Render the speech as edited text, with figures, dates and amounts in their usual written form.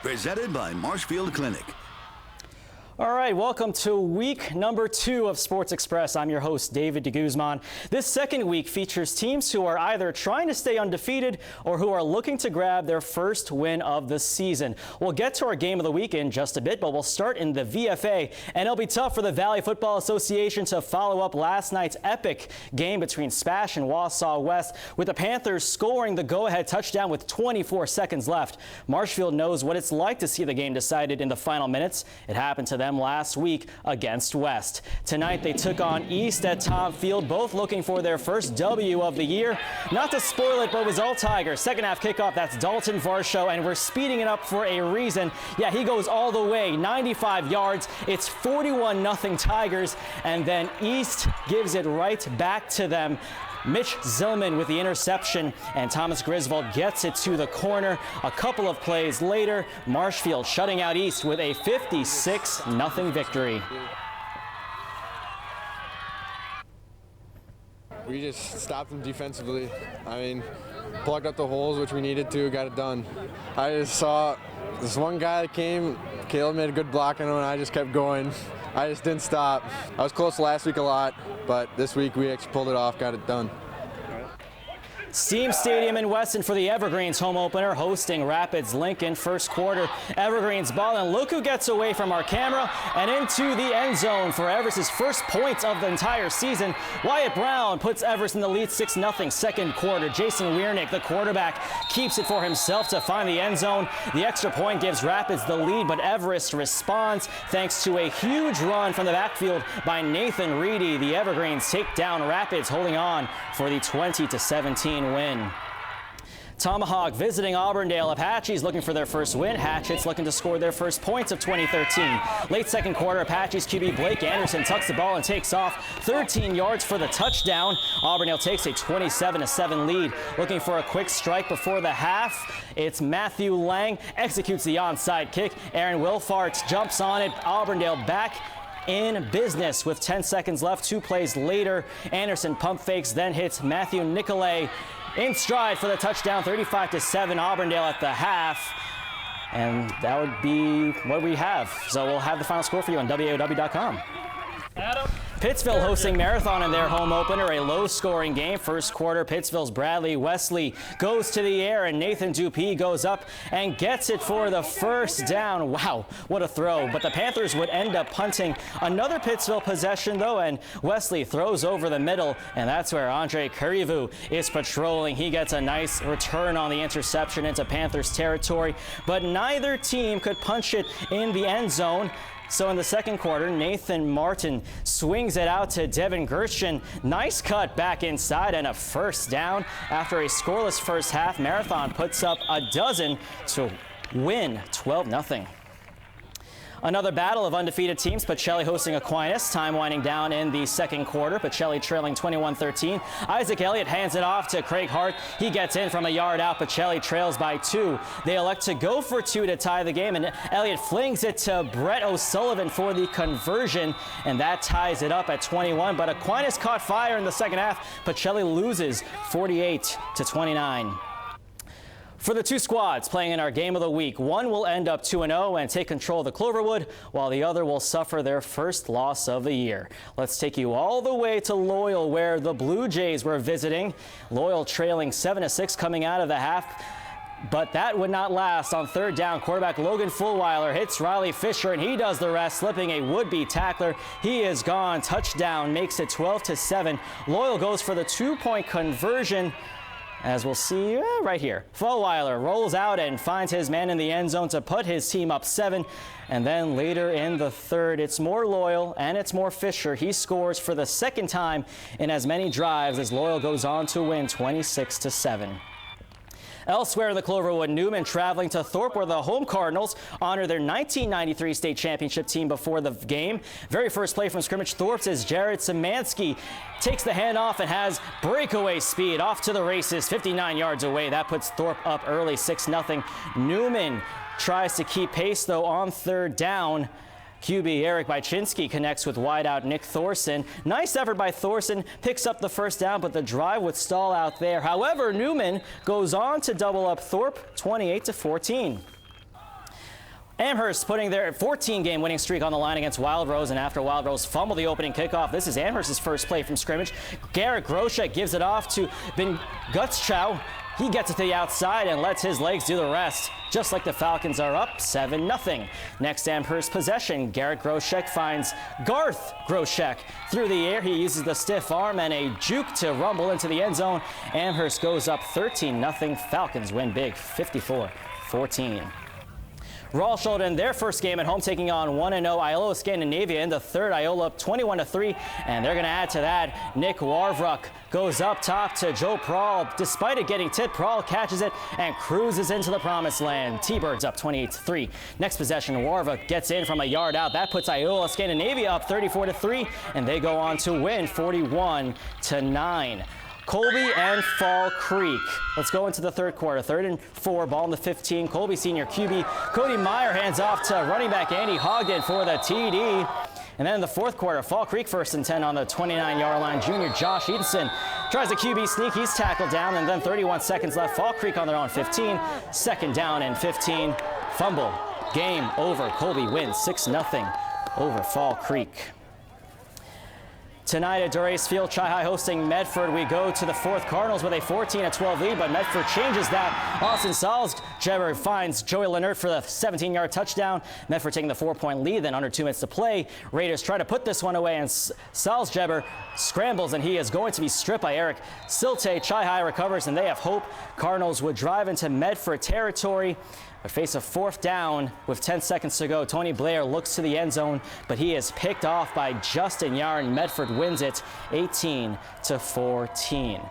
Presented by Marshfield Clinic. All right, welcome to week number 2 of Sports Express. I'm your host, David de Guzman. This second week features teams who are either trying to stay undefeated or who are looking to grab their first win of the season. We'll get to our game of the week in just a bit, but we'll start in the VFA. And it'll be tough for the Valley Football Association to follow up last night's epic game between Spash and Wausau West, with the Panthers scoring the go-ahead touchdown with 24 seconds left. Marshfield knows what it's like to see the game decided in the final minutes. It happened to them last week against West. Tonight they took on East at Tom Field, both looking for their first W of the year. Not to spoil it, but it was all Tigers. Second half kickoff, that's Dalton Varsho, and we're speeding it up for a reason. Yeah, he goes all the way, 95 yards. It's 41-0 Tigers, and then East gives it right back to them. Mitch Zillman with the interception, and Thomas Griswold gets it to the corner. A couple of plays later, Marshfield shutting out East with a 56-0 victory. We just stopped them defensively. I mean, plugged up the holes, which we needed to, got it done. I just saw this one guy that came, Caleb made a good block on him, and I just kept going. I just didn't stop. I was close last week a lot, but this week we actually pulled it off, got it done. Steam Stadium in Weston for the Evergreens home opener, hosting Rapids Lincoln. First quarter, Evergreens ball, and look who gets away from our camera and into the end zone for Everest's first points of the entire season. Wyatt Brown puts Everest in the lead 6-0 second quarter. Jason Wiernick, the quarterback, keeps it for himself to find the end zone. The extra point gives Rapids the lead, but Everest responds thanks to a huge run from the backfield by Nathan Reedy. The Evergreens take down Rapids, holding on for the 20-17 win. Tomahawk visiting Auburndale. Apaches looking for their first win. Hatchets looking to score their first points of 2013. Late second quarter, Apaches QB Blake Anderson tucks the ball and takes off 13 yards for the touchdown. Auburndale takes a 27-7 lead. Looking for a quick strike before the half. It's Matthew Lang executes the onside kick. Aaron Wilfart jumps on it. Auburndale back in business with 10 seconds left. 2 plays later, Anderson pump fakes, then hits Matthew Nicolay in stride for the touchdown. 35-7 Auburndale at the half. And that would be what we have. So we'll have the final score for you on WAOW.com. Adam. Pittsville hosting Marathon in their home opener, a low-scoring game. First quarter, Pittsville's Bradley Wesley goes to the air, and Nathan Dupuis goes up and gets it for the first down. Wow, what a throw. But the Panthers would end up punting another Pittsville possession, though, and Wesley throws over the middle, and that's where Andre Kurivu is patrolling. He gets a nice return on the interception into Panthers territory, but neither team could punch it in the end zone. So in the second quarter, Nathan Martin swings it out to Devin Gershon. Nice cut back inside and a first down. After a scoreless first half, Marathon puts up a dozen to win 12-0. Another battle of undefeated teams, Pacelli hosting Aquinas. Time winding down in the second quarter. Pacelli trailing 21-13. Isaac Elliott hands it off to Craig Hart. He gets in from a yard out. Pacelli trails by 2. They elect to go for 2 to tie the game, and Elliott flings it to Brett O'Sullivan for the conversion, and that ties it up at 21. But Aquinas caught fire in the second half. Pacelli loses 48-29. For the 2 squads playing in our game of the week, one will end up 2-0 and take control of the Cloverwood, while the other will suffer their first loss of the year. Let's take you all the way to Loyal, where the Blue Jays were visiting. Loyal trailing 7-6 coming out of the half. But that would not last. On third down, quarterback Logan Fulweiler hits Riley Fisher, and he does the rest, slipping a would-be tackler. He is gone. Touchdown makes it 12-7. Loyal goes for the 2-point conversion. As we'll see right here, Fulweiler rolls out and finds his man in the end zone to put his team up 7. And then later in the third, it's more Loyal and it's more Fisher. He scores for the second time in as many drives as Loyal goes on to win 26-7. Elsewhere in the Cloverwood, Newman traveling to Thorpe, where the home Cardinals honor their 1993 state championship team before the game. Very first play from scrimmage, Thorpe's is Jared Szymanski takes the handoff and has breakaway speed off to the races, 59 yards away. That puts Thorpe up early, 6-0. Newman tries to keep pace, though, on third down. QB Eric Bychinski connects with wideout Nick Thorson. Nice effort by Thorson, picks up the first down, but the drive would stall out there. However, Newman goes on to double up Thorpe, 28-14. Amherst putting their 14-game winning streak on the line against Wild Rose, and after Wild Rose fumbled the opening kickoff, this is Amherst's first play from scrimmage. Garrett Groshek gives it off to Ben Gutschow. He gets it to the outside and lets his legs do the rest. Just like the Falcons are up 7-0. Next Amherst possession, Garrett Groshek finds Garth Groshek through the air. He uses the stiff arm and a juke to rumble into the end zone. Amherst goes up 13-0. Falcons win big, 54-14. Rawlsholt in their first game at home taking on 1-0 Iola Scandinavia in the third. Iola up 21-3, and they're going to add to that. Nick Warvruck goes up top to Joe Prahl. Despite it getting tipped, Prahl catches it and cruises into the promised land. T-Birds up 28-3. Next possession, Warvruck gets in from a yard out. That puts Iola Scandinavia up 34-3, and they go on to win 41-9. Colby and Fall Creek. Let's go into the third quarter. 3rd and 4, ball in the 15. Colby senior QB Cody Meyer hands off to running back Andy Hogden for the TD. And then in the fourth quarter, Fall Creek 1st and 10 on the 29-yard line. Junior Josh Edenson tries a QB sneak. He's tackled down, and then 31 seconds left. Fall Creek on their own 15. 2nd down and 15. Fumble. Game over. Colby wins 6-0 over Fall Creek. Tonight at Durace Field, Chi-High hosting Medford. We go to the fourth. Cardinals with a 14-12 lead, but Medford changes that. Austin Salzgeber finds Joey Leonard for the 17-yard touchdown. Medford taking the 4-point lead, then under 2 minutes to play. Raiders try to put this one away, and Salzgeber scrambles, and he is going to be stripped by Eric Silte. Chi-High recovers, and they have hope. Cardinals would drive into Medford territory, but face a 4th down with 10 seconds to go. Tony Blair looks to the end zone, but he is picked off by Justin Yarn. Medford wins it 18-14.